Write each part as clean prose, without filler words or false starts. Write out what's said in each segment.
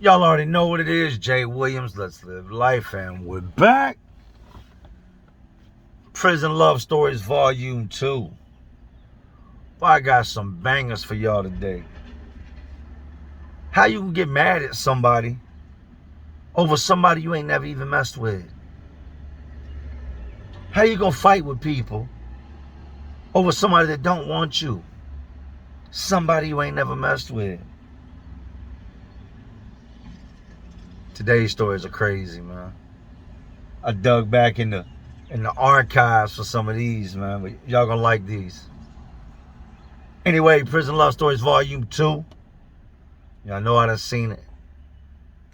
Y'all already know what it is. Jay Williams, Let's Live Life, and we're back. Prison Love Stories Volume 2. Well, I got some bangers for y'all today. How you can get mad at somebody over somebody you ain't never even messed with? How you gonna fight with people over somebody that don't want you? Somebody you ain't never messed with. Today's stories are crazy, man. I dug back in the archives for some of these, man, but y'all gonna like these. Anyway, Prison Love Stories Volume 2. Y'all know I done seen it.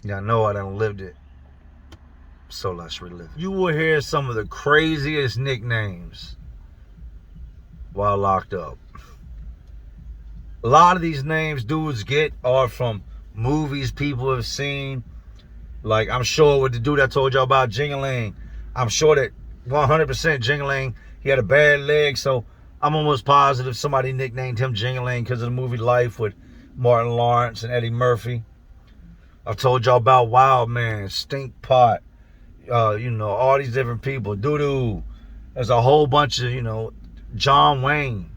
Y'all know I done lived it. So let's relive it. You will hear some of the craziest nicknames while locked up. A lot of these names dudes get are from movies people have seen. Like, I'm sure with the dude I told y'all about, Jingling, I'm sure that 100% Jingling, he had a bad leg, so I'm almost positive somebody nicknamed him Jingling because of the movie Life with Martin Lawrence and Eddie Murphy. I've told y'all about Wild Man, Stink Pot, all these different people. Doo-doo. There's a whole bunch of, John Wayne.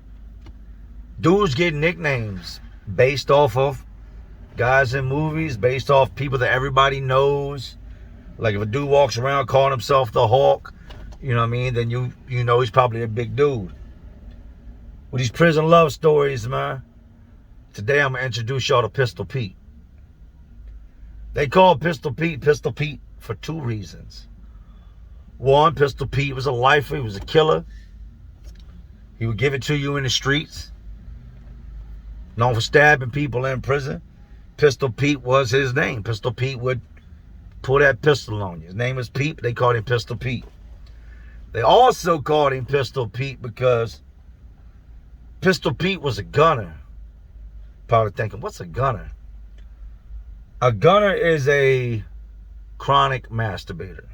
Dudes get nicknames based off of guys in movies, based off people that everybody knows. Like if a dude walks around calling himself the Hawk, you know what I mean, then you know he's probably a big dude. With these prison love stories, man, today I'm going to introduce y'all to Pistol Pete. They call Pistol Pete for two reasons. One, Pistol Pete was a lifer. He was a killer. He would give it to you in the streets. Known for stabbing people in prison. Pistol Pete was his name. Pistol Pete would pull that pistol on you. His name was Pete. They called him Pistol Pete. They also called him Pistol Pete because Pistol Pete was a gunner. Probably thinking, what's a gunner? A gunner is a chronic masturbator.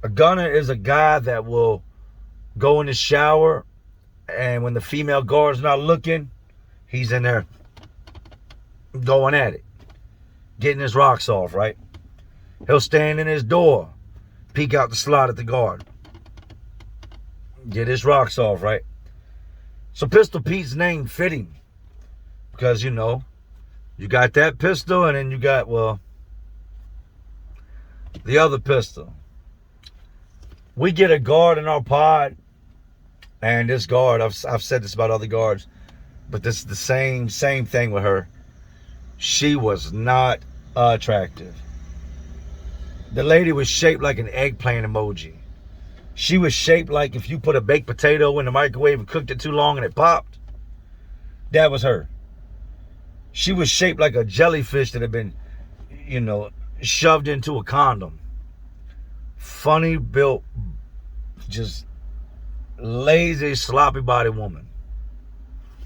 A gunner is a guy that will go in the shower, and when the female guard's not looking, he's in there going at it, getting his rocks off, right? He'll stand in his door, peek out the slot at the guard, get his rocks off, right? So Pistol Pete's name fit him because, you got that pistol and then you got, the other pistol. We get a guard in our pod, and this guard, I've said this about other guards, but this is the same thing with her. She was not attractive. The lady was shaped like an eggplant emoji. She was shaped like if you put a baked potato in the microwave and cooked it too long and it popped. That was her. She was shaped like a jellyfish that had been, shoved into a condom. Funny built, just lazy, sloppy body woman.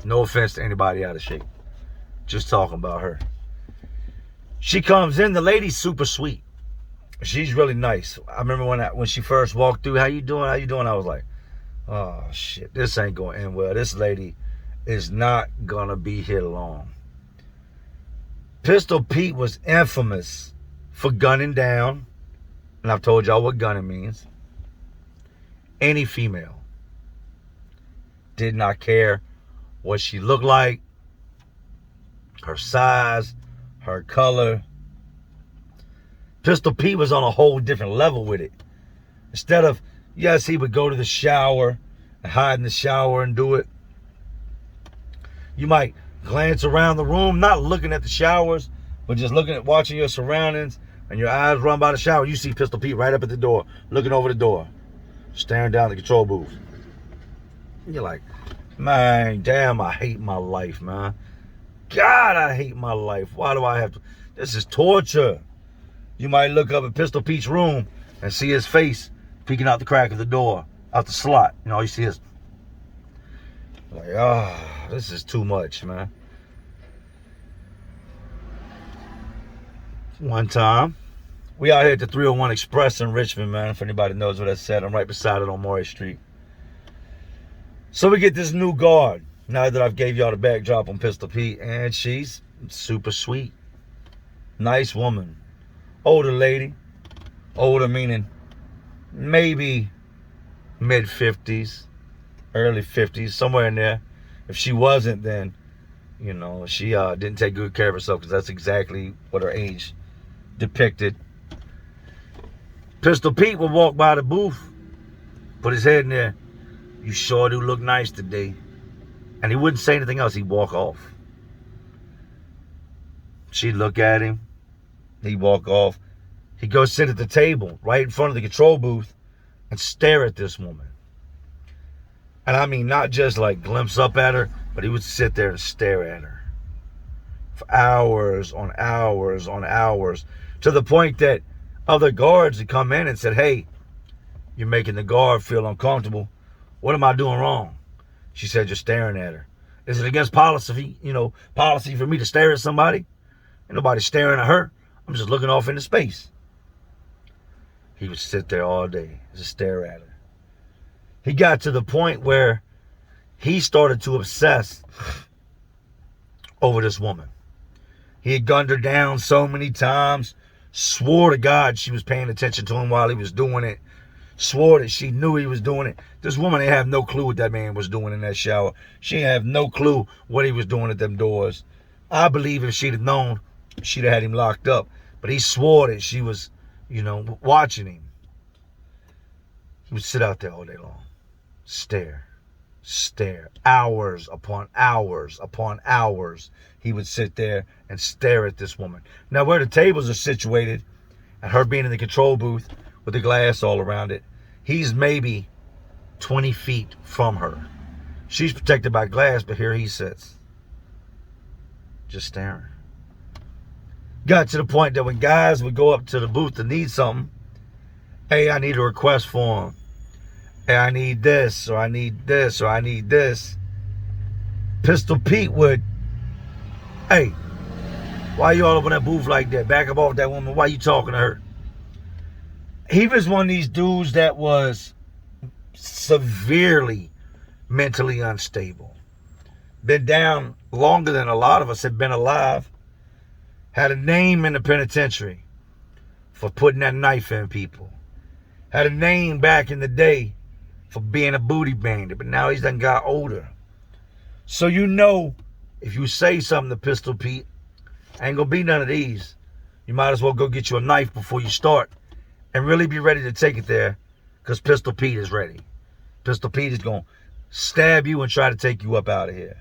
No offense to anybody out of shape. Just talking about her. She comes in, the lady's super sweet. She's really nice. I remember when she first walked through, how you doing? I was like, oh shit, this ain't going to end well. This lady is not going to be here long. Pistol Pete was infamous for gunning down, and I've told y'all what gunning means, any female. Did not care what she looked like, her size, her color. Pistol Pete was on a whole different level with it. Instead of, yes, he would go to the shower and hide in the shower and do it. You might glance around the room, not looking at the showers, but just watching your surroundings, and your eyes run by the shower. You see Pistol Pete right up at the door, looking over the door, staring down the control booth. And you're like, man, damn, I hate my life, man. God, I hate my life. Why do I have to? This is torture. You might look up at Pistol Pete's room and see his face peeking out the crack of the door, out the slot. All you see is like, this is too much, man. One time, we out here at the 301 Express in Richmond, man. If anybody knows what that's at, I'm right beside it on Maury Street. So we get this new guard, now that I've gave y'all the backdrop on Pistol Pete, and she's super sweet. Nice woman. Older lady. Older meaning maybe mid-50s, early 50s, somewhere in there. If she wasn't, then, you know, she didn't take good care of herself, because that's exactly what her age depicted. Pistol Pete would walk by the booth, put his head in there. You sure do look nice today. And he wouldn't say anything else. He'd walk off. She'd look at him. He'd walk off. He'd go sit at the table right in front of the control booth and stare at this woman. And I mean, not just like glimpse up at her, but he would sit there and stare at her for hours on hours on hours, to the point that other guards would come in and said, hey, you're making the guard feel uncomfortable. What am I doing wrong? She said, you're staring at her. Is it against policy, policy for me to stare at somebody? Ain't nobody staring at her. I'm just looking off into space. He would sit there all day, just stare at her. He got to the point where he started to obsess over this woman. He had gunned her down so many times, swore to God she was paying attention to him while he was doing it, swore that she knew he was doing it. This woman didn't have no clue what that man was doing in that shower. She didn't have no clue what he was doing at them doors. I believe if she'd have known, she'd have had him locked up. But he swore that she was, watching him. He would sit out there all day long. Stare. Hours upon hours upon hours. He would sit there and stare at this woman. Now, where the tables are situated, and her being in the control booth with the glass all around it, he's maybe 20 feet from her. She's protected by glass, but here he sits, just staring. Got to the point that when guys would go up to the booth to need something, hey, I need a request form. Hey, I need this, or I need this, or I need this. Pistol Pete would, hey, why you all up in that booth like that? Back up off that woman. Why you talking to her? He was one of these dudes that was severely mentally unstable. Been down longer than a lot of us have been alive. Had a name in the penitentiary for putting that knife in people. Had a name back in the day for being a booty bandit, but now he's done got older. So if you say something to Pistol Pete, ain't gonna be none of these. You might as well go get you a knife before you start and really be ready to take it there, because Pistol Pete is ready. Pistol Pete is gonna stab you and try to take you up out of here.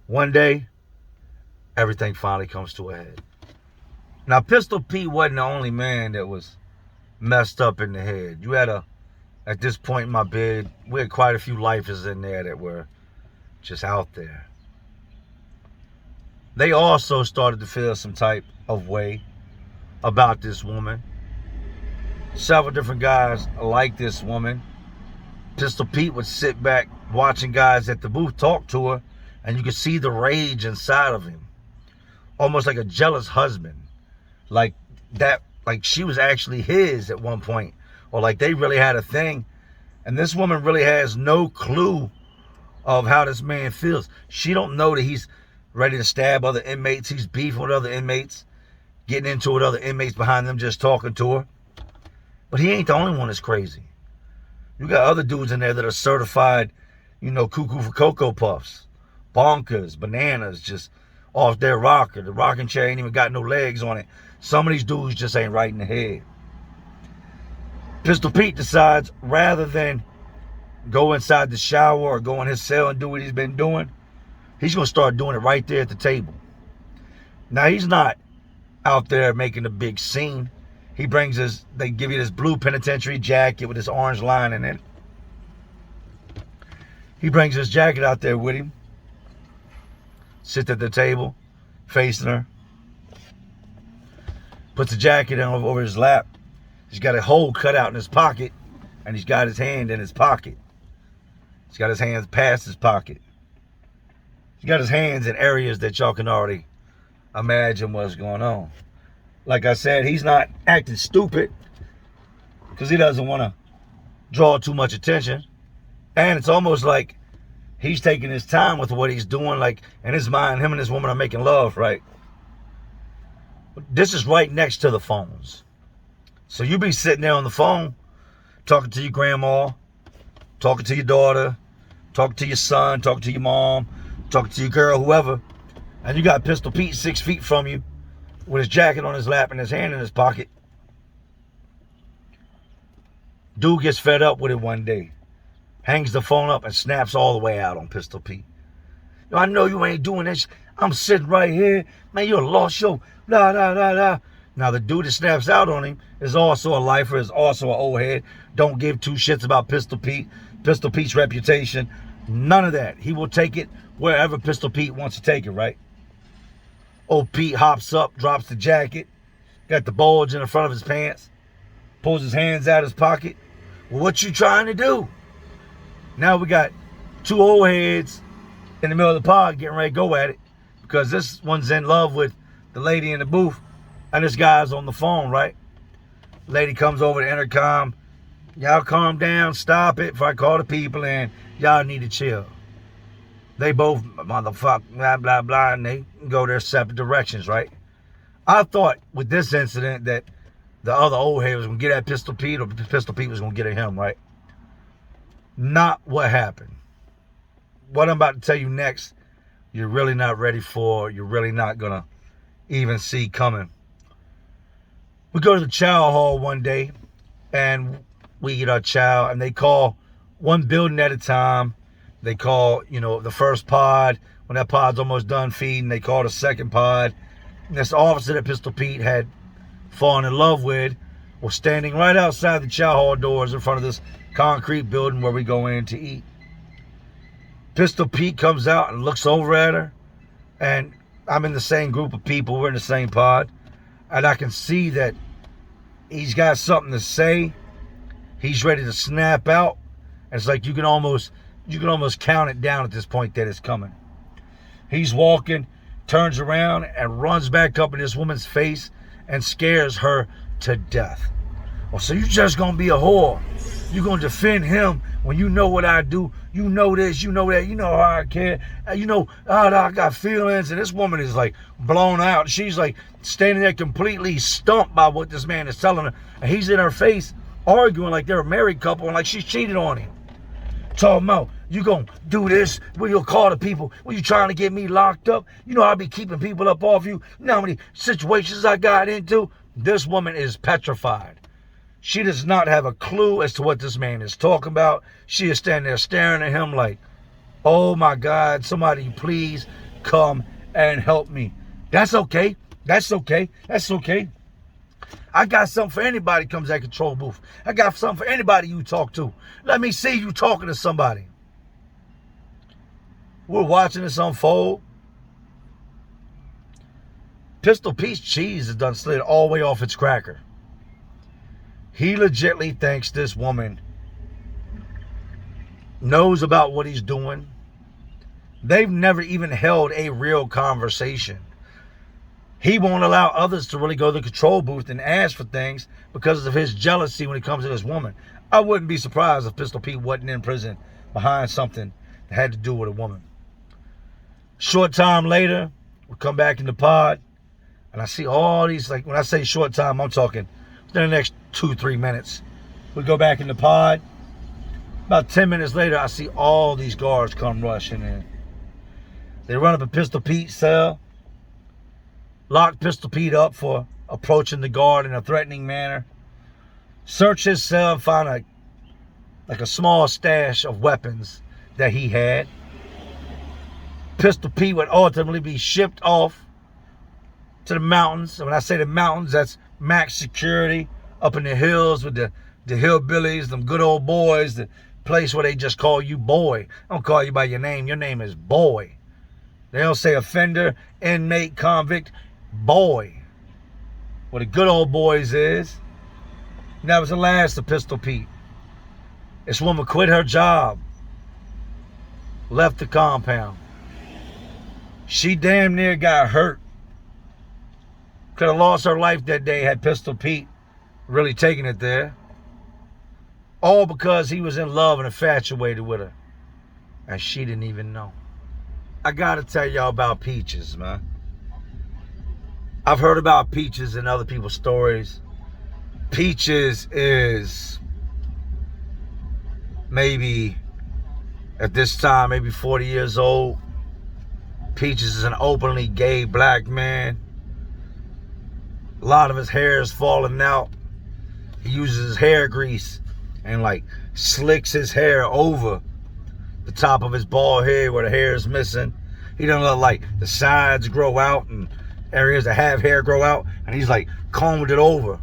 One day, everything finally comes to a head. Now, Pistol Pete wasn't the only man that was messed up in the head. You had at this point in my bid, we had quite a few lifers in there that were just out there. They also started to feel some type of way about this woman. Several different guys like this woman. Pistol Pete would sit back watching guys at the booth talk to her, and you could see the rage inside of him. Almost like a jealous husband. Like she was actually his at one point. Or like they really had a thing. And this woman really has no clue of how this man feels. She don't know that he's ready to stab other inmates. He's beefing with other inmates. Getting into it with other inmates behind them, just talking to her. But he ain't the only one that's crazy. You got other dudes in there that are certified, cuckoo for Cocoa Puffs. Bonkers, bananas, just off their rocker. The rocking chair ain't even got no legs on it. Some of these dudes just ain't right in the head. Pistol Pete decides, rather than go inside the shower or go in his cell and do what he's been doing, he's going to start doing it right there at the table. Now, he's not out there making a big scene. He brings they give you this blue penitentiary jacket with this orange lining in it. He brings his jacket out there with him. Sits at the table, facing her. Puts the jacket over his lap. He's got a hole cut out in his pocket, and he's got his hand in his pocket. He's got his hands past his pocket. He's got his hands in areas that y'all can already imagine what's going on. Like I said, he's not acting stupid because he doesn't want to draw too much attention. And it's almost like he's taking his time with what he's doing. Like, in his mind, him and his woman are making love, right? This is right next to the phones. So you be sitting there on the phone, talking to your grandma, talking to your daughter, talking to your son, talking to your mom, talking to your girl, whoever, and you got Pistol Pete 6 feet from you with his jacket on his lap and his hand in his pocket. Dude gets fed up with it one day, hangs the phone up and snaps all the way out on Pistol Pete. I know you ain't doing this. I'm sitting right here. Man, you're a lost show. Blah, blah, blah, blah. Now, the dude that snaps out on him is also a lifer, is also an old head. Don't give two shits about Pistol Pete, Pistol Pete's reputation. None of that. He will take it wherever Pistol Pete wants to take it, right? Old Pete hops up, drops the jacket, got the bulge in the front of his pants, pulls his hands out of his pocket. Well, what you trying to do? Now we got two old heads in the middle of the pod getting ready to go at it because this one's in love with the lady in the booth and this guy's on the phone, right? Lady comes over the intercom. Y'all calm down, stop it before I call the people in. Y'all need to chill. They both motherfuck blah, blah, blah, and they go their separate directions, right? I thought with this incident that the other old head was going to get at Pistol Pete or Pistol Pete was going to get at him, right? Not what happened. What I'm about to tell you next, you're really not ready for. You're really not going to even see coming. We go to the chow hall one day, and we eat our chow, and they call one building at a time. They call, the first pod. When that pod's almost done feeding, they call the second pod. And this officer that Pistol Pete had fallen in love with was standing right outside the chow hall doors in front of this concrete building where we go in to eat. Pistol Pete comes out and looks over at her, and I'm in the same group of people. We're in the same pod, and I can see that he's got something to say. He's ready to snap out. And it's like you can almost count it down at this point that it's coming. He's walking, turns around, and runs back up in this woman's face and scares her to death. Oh, so you just gonna be a whore? You gonna defend him when you know what I do? You know this, you know that, you know how I care. I got feelings, and this woman is like blown out. She's like standing there completely stumped by what this man is telling her, and he's in her face arguing like they're a married couple and like she's cheated on him. Talking about, you gonna do this? Will you call the people? Will you trying to get me locked up? You know I'll be keeping people up off you. You know how many situations I got into? This woman is petrified. She does not have a clue as to what this man is talking about. She is standing there staring at him like, oh my God, somebody please come and help me. That's okay. That's okay. That's okay. I got something for anybody who comes at control booth. I got something for anybody you talk to. Let me see you talking to somebody. We're watching this unfold. Pistol Pete's cheese is done slid all the way off its cracker. He legitimately thinks this woman knows about what he's doing. They've never even held a real conversation. He won't allow others to really go to the control booth and ask for things because of his jealousy when it comes to this woman. I wouldn't be surprised if Pistol Pete wasn't in prison behind something that had to do with a woman. Short time later, we come back in the pod, and I see all these, like when I say short time, I'm talking within the next 2-3 minutes. We go back in the pod. About 10 minutes later, I see all these guards come rushing in. They run up a Pistol Pete cell, lock Pistol Pete up for approaching the guard in a threatening manner, search his cell and find a small stash of weapons that he had. Pistol Pete would ultimately be shipped off to the mountains. And when I say the mountains, that's max security up in the hills with the hillbillies, them good old boys, the place where they just call you boy. I don't call you by your name. Your name is boy. They don't say offender, inmate, convict, boy. What the good old boys is. And that was the last of Pistol Pete. This woman quit her job, left the compound. She damn near got hurt. Could have lost her life that day had Pistol Pete really taken it there. All because he was in love and infatuated with her. And she didn't even know. I gotta tell y'all about Peaches, man. I've heard about Peaches and other people's stories. Peaches is maybe, at this time, maybe 40 years old. Peaches is an openly gay black man. A lot of his hair is falling out. He uses his hair grease and like slicks his hair over the top of his bald head where the hair is missing. He doesn't let like the sides grow out and areas that have hair grow out, and he's like combed it over.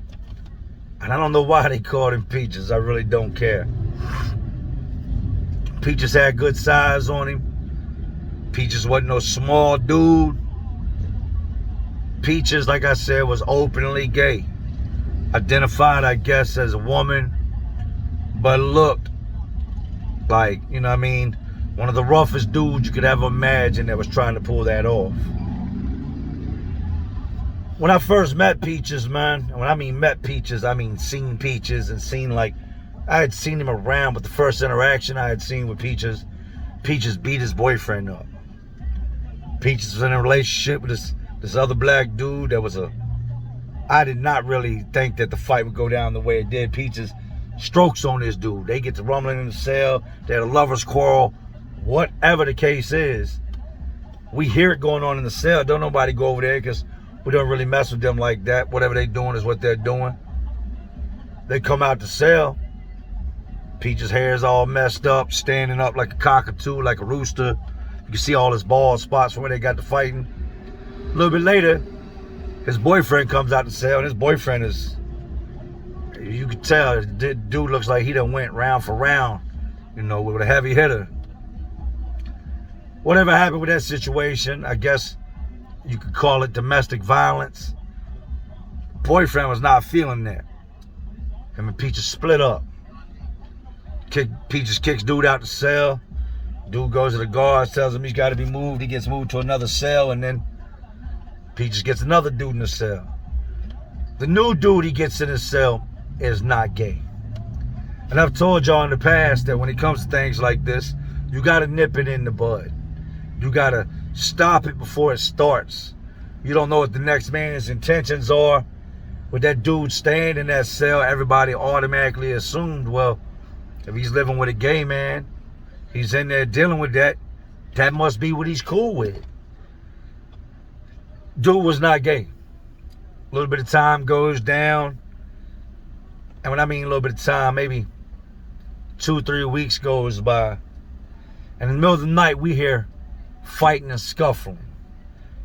And I don't know why they called him Peaches. I really don't care. Peaches had good size on him. Peaches wasn't no small dude. Peaches, like I said, was openly gay. Identified, I guess, as a woman, but looked like, you know what I mean, one of the roughest dudes you could ever imagine that was trying to pull that off. When I first met Peaches, man, and when I mean met Peaches, I mean seen Peaches and seen, like, I had seen him around, but the first interaction I had seen with Peaches, Peaches beat his boyfriend up. Peaches was in a relationship with this other black dude that was I did not really think that the fight would go down the way it did. Peaches strokes on this dude. They get to rumbling in the cell. They had a lover's quarrel. Whatever the case is, we hear it going on in the cell. Don't nobody go over there because we don't really mess with them like that. Whatever they doing is what they're doing. They come out the cell. Peaches' hair is all messed up, standing up like a cockatoo, like a rooster. You can see all his bald spots from where they got to fighting. A little bit later, his boyfriend comes out the cell, and his boyfriend is, you can tell, the dude looks like he done went round for round, you know, with a heavy hitter. Whatever happened with that situation, I guess you could call it domestic violence. Boyfriend was not feeling that. Him and Peaches split up. Peaches kicks dude out the cell. Dude goes to the guards, tells him he's got to be moved. He gets moved to another cell, and then Peaches gets another dude in the cell. The new dude he gets in his cell is not gay. And I've told y'all in the past that when it comes to things like this, you got to nip it in the bud. You got to stop it before it starts. You don't know what the next man's intentions are. With that dude staying in that cell, everybody automatically assumed, well, if he's living with a gay man, he's in there dealing with that, that must be what he's cool with. Dude was not gay. A little bit of time goes down. And when I mean a little bit of time, maybe 2-3 weeks goes by. And in the middle of the night, we hear fighting and scuffling.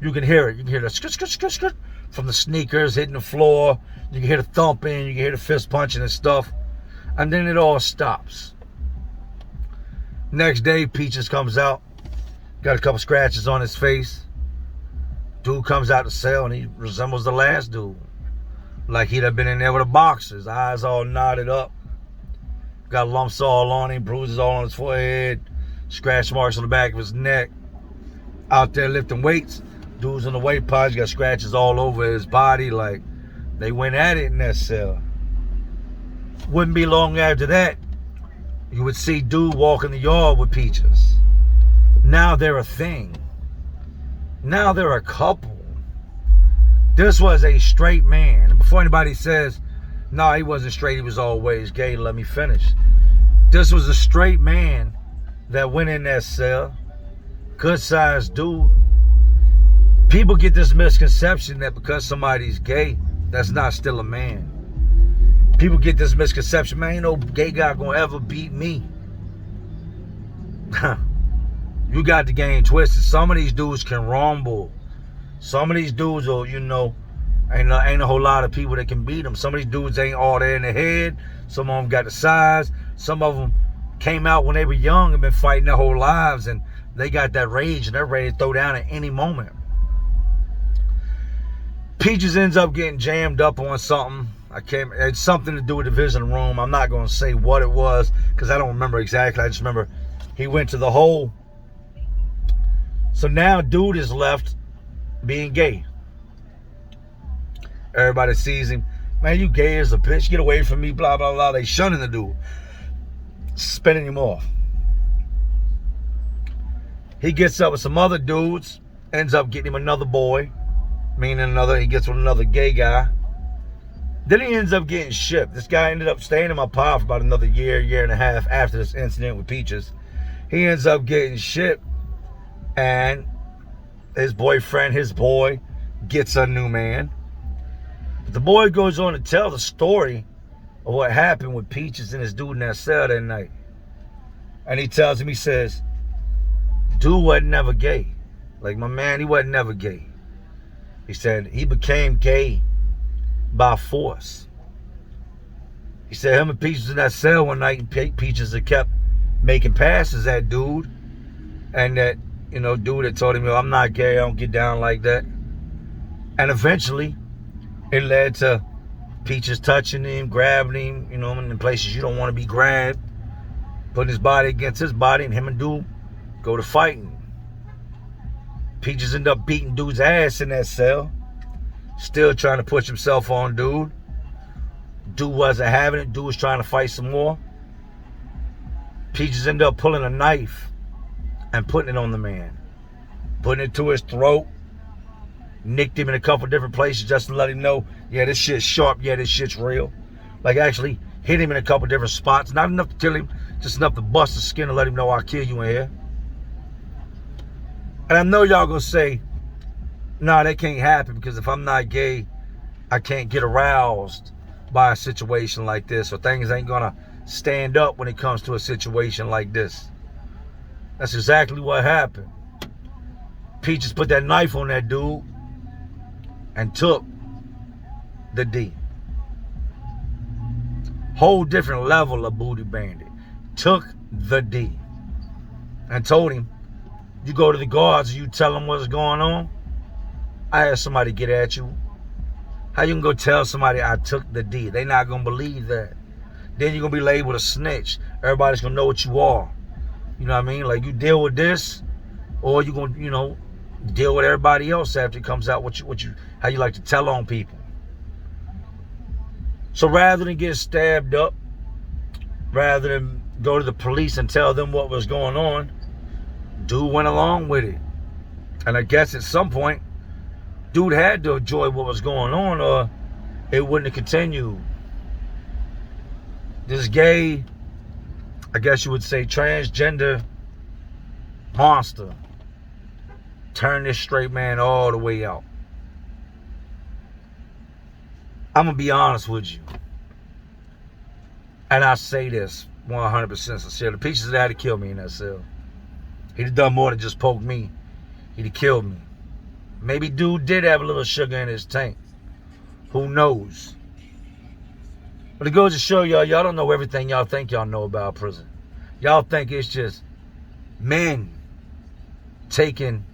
You can hear it. You can hear the skrt, skrt, skrt, skrt from the sneakers hitting the floor. You can hear the thumping. You can hear the fist punching and stuff. And then it all stops. Next day, Peaches comes out. Got a couple scratches on his face. Dude comes out the cell and he resembles the last dude. Like he'd have been in there with a boxer. His eyes all knotted up. Got lumps all on him, bruises all on his forehead, scratch marks on the back of his neck. Out there lifting weights. Dude's in the weight pods, got scratches all over his body. Like they went at it in that cell. Wouldn't be long after that, you would see dude walk in the yard with Peaches. Now they're a thing. Now they're a couple. This was a straight man. And before anybody says, no, he wasn't straight, he was always gay, let me finish. This was a straight man that went in that cell. Good sized dude. People get this misconception that because somebody's gay, that's not still a man. People get this misconception, man, ain't no gay guy gonna ever beat me. You got the game twisted. Some of these dudes can rumble. Some of these dudes are, you know, ain't a whole lot of people that can beat them. Some of these dudes ain't all there in the head. Some of them got the size. Some of them came out when they were young and been fighting their whole lives, and they got that rage and they're ready to throw down at any moment. Peaches ends up getting jammed up on something. It's something to do with the visiting room. I'm not going to say what it was because I don't remember exactly. I just remember he went to the hole. So now dude is left being gay. Everybody sees him. Man, you gay as a bitch. Get away from me, blah, blah, blah. They shunning the dude. Spinning him off. He gets up with some other dudes. Ends up getting him another boy. meaning he gets with another gay guy. Then he ends up getting shipped. This guy ended up staying in my pod for about another year and a half after this incident with Peaches. He ends up getting shipped, and his boyfriend, his boy, gets a new man. But the boy goes on to tell the story of what happened with Peaches and his dude in that cell that night. And he tells him, he says, dude wasn't never gay. Like, my man, he wasn't never gay. He said he became gay by force. He said him and Peaches in that cell one night, and Peaches had kept making passes at dude. And that, dude had told him, yo, I'm not gay, I don't get down like that. And eventually, it led to Peaches touching him, grabbing him, in places you don't want to be grabbed, putting his body against his body, and him and dude go to fighting. Peaches end up beating dude's ass in that cell, still trying to push himself on dude. Dude wasn't having it. Dude was trying to fight some more. Peaches ended up pulling a knife and putting it on the man, putting it to his throat, nicked him in a couple different places just to let him know, yeah, this shit's sharp, yeah, this shit's real. Like, actually hit him in a couple different spots. Not enough to kill him, just enough to bust his skin and let him know I'll kill you in here. And I know y'all gonna say, nah, that can't happen, because if I'm not gay, I can't get aroused by a situation like this, or things ain't gonna stand up when it comes to a situation like this. That's exactly what happened. Peaches put that knife on that dude and took the D. Whole different level of booty bandit. Took the D and told him, you go to the guards and you tell them what's going on, I had somebody get at you. How you can go tell somebody I took the D? They not gonna believe that. Then you're gonna be labeled a snitch. Everybody's gonna know what you are. You know what I mean? Like, you deal with this, or you gonna, deal with everybody else after it comes out how you like to tell on people. So rather than get stabbed up, rather than go to the police and tell them what was going on, dude went along with it. And I guess at some point, dude had to enjoy what was going on, or it wouldn't have continued. This gay, I guess you would say, transgender monster turned this straight man all the way out. I'm gonna be honest with you, and I say this 100% sincere. The Peaches that had to kill me in that cell. He'd have done more than just poke me. He'd have killed me. Maybe dude did have a little sugar in his tank. Who knows? But it goes to show y'all don't know everything y'all think y'all know about prison. Y'all think it's just men taking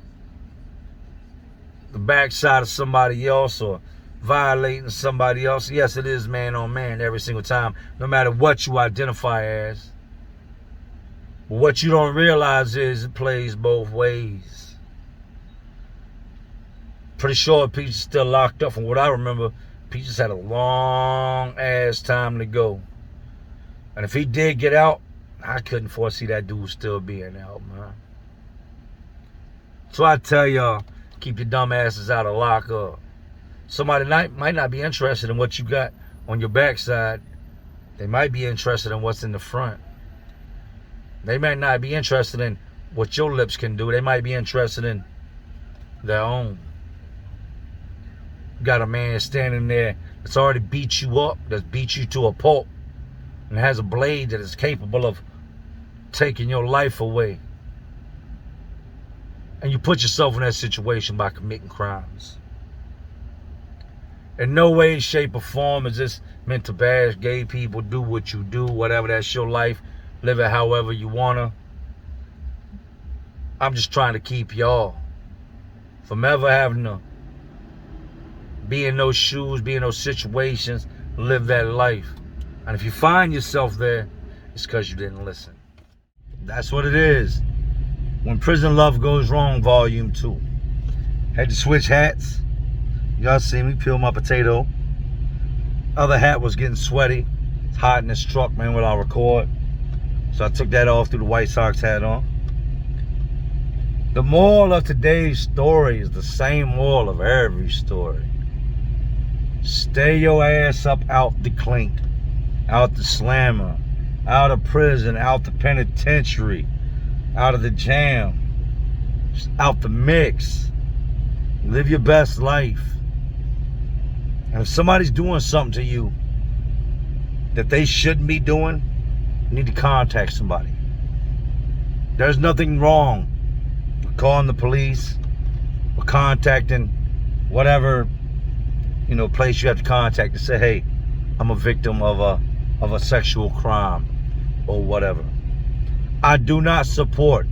the backside of somebody else or violating somebody else. Yes, it is man on man every single time, no matter what you identify as. But what you don't realize is it plays both ways. Pretty sure Peaches is still locked up. From what I remember, Peaches had a long ass time to go. And if he did get out, I couldn't foresee that dude still being out, man. So I tell y'all, keep your dumb asses out of lockup. Somebody might not be interested in what you got on your backside. They might be interested in what's in the front. They might not be interested in what your lips can do. They might be interested in their own. Got a man standing there that's already beat you up, that's beat you to a pulp, and has a blade that is capable of taking your life away. And you put yourself in that situation by committing crimes. In no way, shape, or form is this meant to bash gay people. Do what you do, whatever, that's your life. Live it however you wanna. I'm just trying to keep y'all from ever having to be in those shoes, be in those situations, live that life. And if you find yourself there, it's because you didn't listen. That's what it is. When Prison Love Goes Wrong, Volume 2. Had to switch hats. Y'all see me peel my potato. Other hat was getting sweaty. It's hot in this truck, man, while I record. So I took that off, threw the White Sox hat on. The moral of today's story is the same moral of every story. Stay your ass up out the clink, out the slammer, out of prison, out the penitentiary, out of the jam, out the mix. Live your best life. And if somebody's doing something to you that they shouldn't be doing, you need to contact somebody. There's nothing wrong with calling the police or contacting whatever, place you have to contact to say, hey, I'm a victim of a sexual crime or whatever. I do not support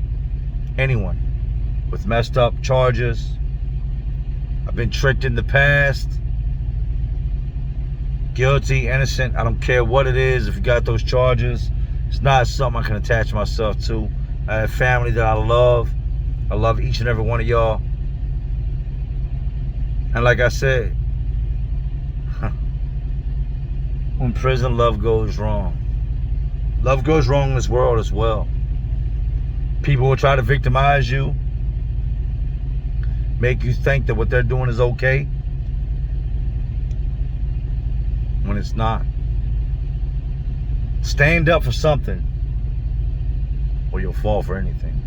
anyone with messed up charges. I've been tricked in the past. Guilty, innocent, I don't care what it is. If you got those charges, it's not something I can attach myself to. I have family that I love. I love each and every one of y'all. And like I said, when prison, love goes wrong. Love goes wrong in this world as well. People will try to victimize you, make you think that what they're doing is okay, when it's not. Stand up for something, or you'll fall for anything.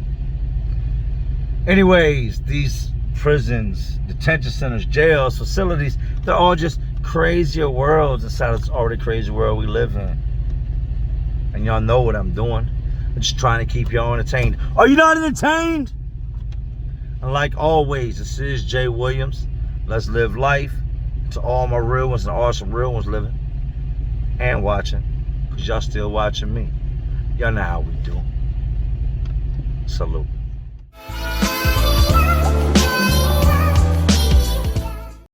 Anyways, these prisons, detention centers, jails, facilities, they're all just crazier worlds inside of this already crazy world we live in. And y'all know what I'm doing. I'm just trying to keep y'all entertained. Are you not entertained? And like always, this is Jay Williams. Let's live life. To all my real ones and awesome real ones living and watching, because y'all still watching me. Y'all know how we do. Salute.